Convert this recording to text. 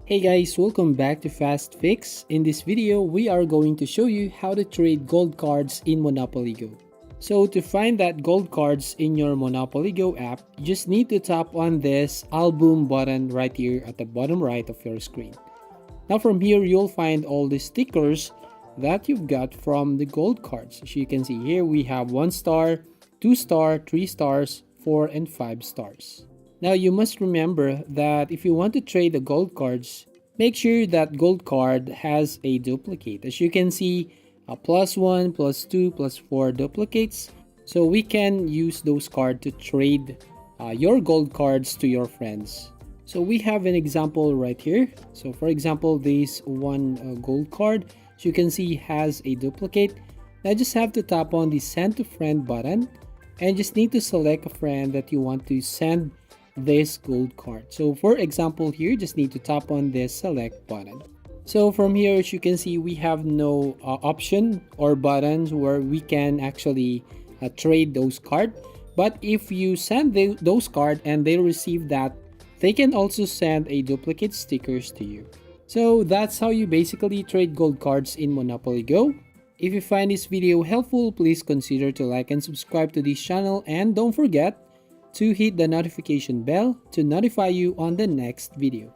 Hey guys, welcome back to Fast Fix. In this video, we are going to show you how to trade gold cards in Monopoly Go. So to find that gold cards in your Monopoly Go app, you just need to tap on this album button right here at the bottom right of your screen. Now from here, you'll find all the stickers that you've got from the gold cards. As you can see here, we have 1 star, 2 star, 3 stars, 4 and 5 stars. Now you must remember that if you want to trade the gold cards, make sure that gold card has a duplicate. As you can see, a +1, +2, +4 duplicates. So we can use those cards to trade your gold cards to your friends. So we have an example right here. So for example, this one gold card, as you can see, has a duplicate. I just have to tap on the send to friend button and just need to select a friend that you want to send this gold card. So for example here, just need to tap on this select button. So from here, as you can see, we have no option or buttons where we can actually trade those cards. But if you send those cards and they receive that, they can also send a duplicate stickers to you. So that's how you basically trade gold cards in Monopoly Go. If you find this video helpful, please consider to like and subscribe to this channel, and don't forget to hit the notification bell to notify you on the next video.